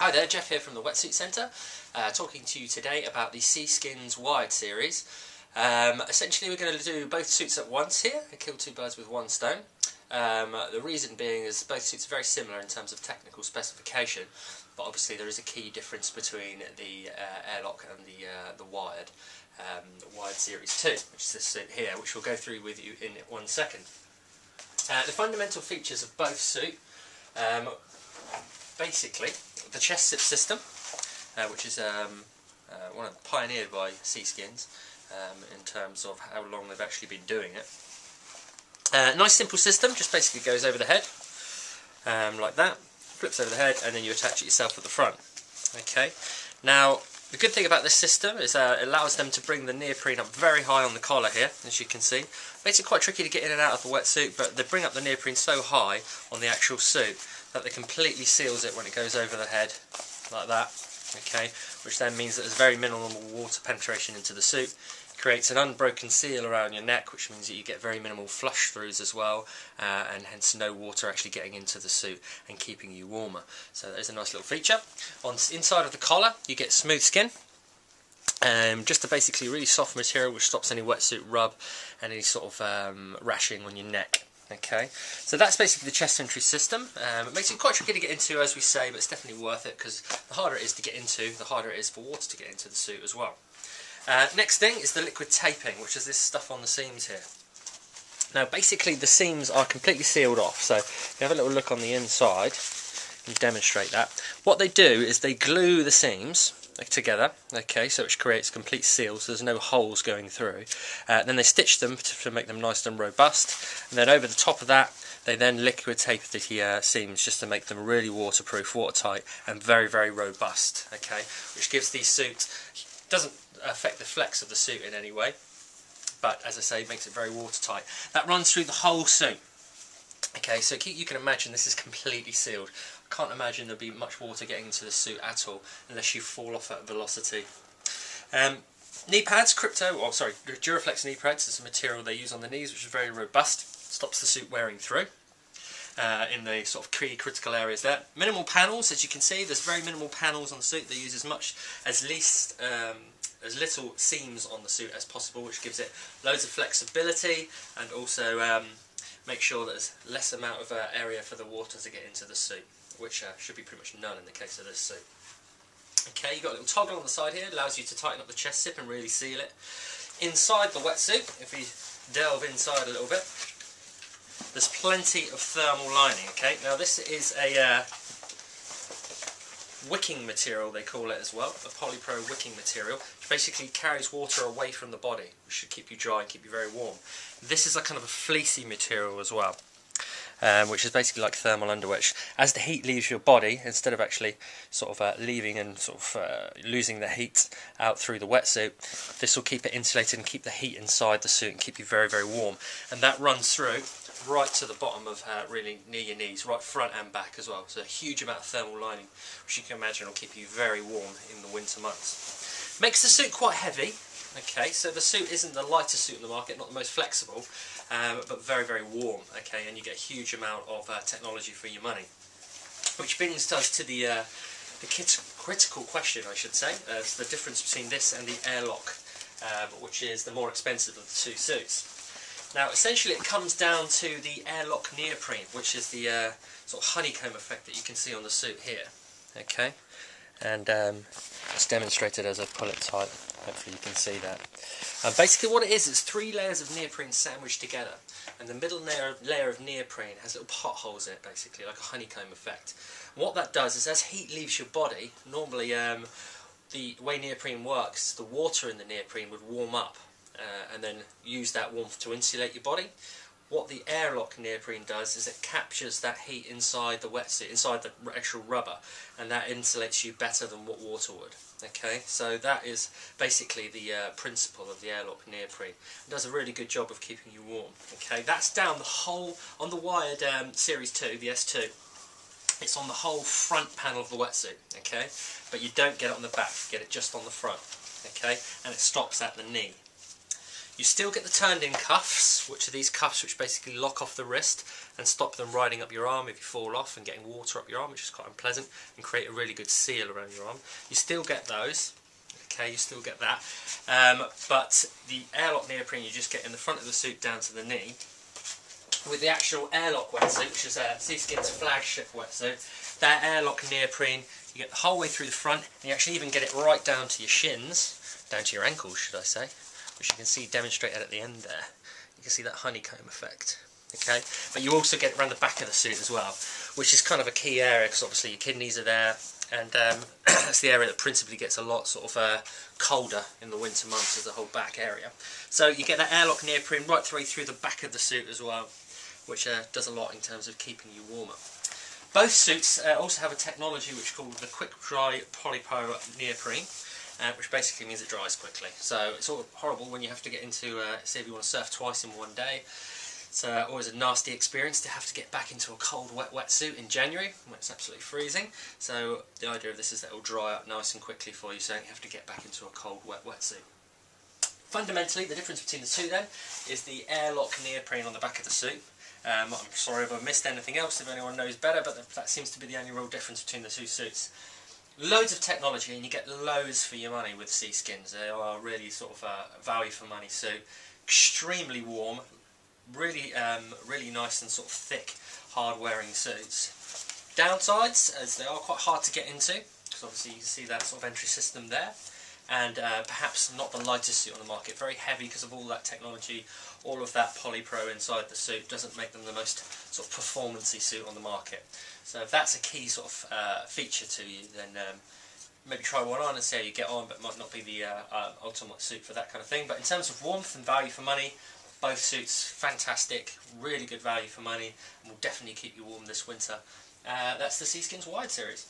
Hi there, Jeff here from the Wetsuit Centre, talking to you today about the Seaskins Wired series. Essentially we're going to do both suits at once here, and kill two birds with one stone. The reason being is both suits are very similar in terms of technical specification, but obviously there is a key difference between the airlock and the wired series 2, which is this suit here, which we'll go through with you in 1 second. The fundamental features of both suit, basically the chest zip system, which is pioneered by Seaskins in terms of how long they've actually been doing it. Nice simple system, just basically goes over the head like that, flips over the head, and then you attach it yourself at the front. Okay. Now the good thing about this system is it allows them to bring the neoprene up very high on the collar here, as you can see. Makes it quite tricky to get in and out of the wetsuit, but they bring up the neoprene so high on the actual suit that it completely seals it when it goes over the head, like that. Okay, which then means that there's very minimal water penetration into the suit. Creates an unbroken seal around your neck, which means that you get very minimal flush throughs as well, and hence no water actually getting into the suit and keeping you warmer. So there's a nice little feature. On the inside of the collar you get smooth skin, just a basically really soft material which stops any wetsuit rub and any sort of rashing on your neck. Okay, so that's basically the chest entry system. It makes it quite tricky to get into, as we say, but it's definitely worth it, because the harder it is to get into, the harder it is for water to get into the suit as well. Next thing is the liquid taping, which is this stuff on the seams here. Now basically the seams are completely sealed off, so if you have a little look on the inside and demonstrate that. What they do is they glue the seams together, okay, so which creates complete seals, so there's no holes going through. Then they stitch them to make them nice and robust, and then over the top of that they then liquid tape the seams just to make them really waterproof, watertight, and very, very robust, okay, which gives these suits, doesn't affect the flex of the suit in any way, but as I say, makes it very watertight. That runs through the whole suit. Okay, so you can imagine this is completely sealed. I can't imagine there'll be much water getting into the suit at all unless you fall off at velocity. Knee pads, Duraflex knee pads is a material they use on the knees, which is very robust, stops the suit wearing through in the sort of key critical areas there. Minimal panels, as you can see, there's very minimal panels on the suit. They use as little seams on the suit as possible, which gives it loads of flexibility, and also make sure that there's less amount of area for the water to get into the suit, which should be pretty much none in the case of this suit. Okay, you've got a little toggle on the side here, allows you to tighten up the chest zip and really seal it. Inside the wetsuit, if we delve inside a little bit, there's plenty of thermal lining. Okay, now this is a wicking material, they call it as well, a polypro wicking material, which basically carries water away from the body, which should keep you dry and keep you very warm. This is a kind of a fleecy material as well, which is basically like thermal underwear. As the heat leaves your body, instead of actually sort of leaving and sort of losing the heat out through the wetsuit, this will keep it insulated and keep the heat inside the suit and keep you very, very warm. And that runs through right to the bottom of really near your knees, right front and back as well. So a huge amount of thermal lining, which you can imagine will keep you very warm in the winter months. Makes the suit quite heavy. Okay, so the suit isn't the lightest suit in the market, not the most flexible, but very, very warm. Okay, and you get a huge amount of technology for your money. Which brings us to the critical question, I should say. It's the difference between this and the airlock, which is the more expensive of the two suits. Now essentially it comes down to the airlock neoprene, which is the sort of honeycomb effect that you can see on the suit here. Okay, and it's demonstrated as I pull it tight. Hopefully you can see that. Basically what it is 3 layers of neoprene sandwiched together, and the middle layer of neoprene has little potholes in it, basically like a honeycomb effect. And what that does is, as heat leaves your body, normally the way neoprene works, the water in the neoprene would warm up and then use that warmth to insulate your body. What the airlock neoprene does is it captures that heat inside the wetsuit, inside the actual rubber, and that insulates you better than what water would. Okay, so that is basically the principle of the airlock neoprene. It does a really good job of keeping you warm. Okay, that's down the whole, on the wired Series 2, the S2, it's on the whole front panel of the wetsuit, okay, but you don't get it on the back, you get it just on the front, okay, and it stops at the knee. You still get the turned in cuffs, which are these cuffs which basically lock off the wrist and stop them riding up your arm if you fall off and getting water up your arm, which is quite unpleasant, and create a really good seal around your arm. You still get those, okay, you still get that, but the airlock neoprene you just get in the front of the suit down to the knee. With the actual airlock wetsuit, which is Seaskin's flagship wetsuit, that airlock neoprene, you get the whole way through the front, and you actually even get it right down to your shins, down to your ankles should I say, which you can see demonstrated at the end there. You can see that honeycomb effect. Okay, but you also get it around the back of the suit as well, which is kind of a key area because obviously your kidneys are there, and that's the area that principally gets a lot sort of colder in the winter months, as the whole back area. So you get that airlock neoprene right through the back of the suit as well, which does a lot in terms of keeping you warmer. Both suits also have a technology which is called the quick dry polypo neoprene, which basically means it dries quickly. So it's sort of horrible when you have to get into, say if you want to surf twice in one day. It's always a nasty experience to have to get back into a cold wet wetsuit in January when it's absolutely freezing. So the idea of this is that it will dry up nice and quickly for you, so you don't have to get back into a cold wet wetsuit. Fundamentally, the difference between the two then is the airlock neoprene on the back of the suit. I'm sorry if I've missed anything else, if anyone knows better, but that seems to be the only real difference between the two suits. Loads of technology, and you get loads for your money with Seaskins. They are really sort of a value for money suit. Extremely warm, really nice and sort of thick, hard wearing suits. Downsides, as they are quite hard to get into, because obviously you can see that sort of entry system there, and perhaps not the lightest suit on the market. Very heavy because of all that technology, all of that polypro inside the suit doesn't make them the most sort of performance-y suit on the market. So if that's a key sort of feature to you, then maybe try one on and see how you get on, but it might not be the ultimate suit for that kind of thing. But in terms of warmth and value for money, both suits fantastic, really good value for money, and will definitely keep you warm this winter. That's the Seaskins Wide series.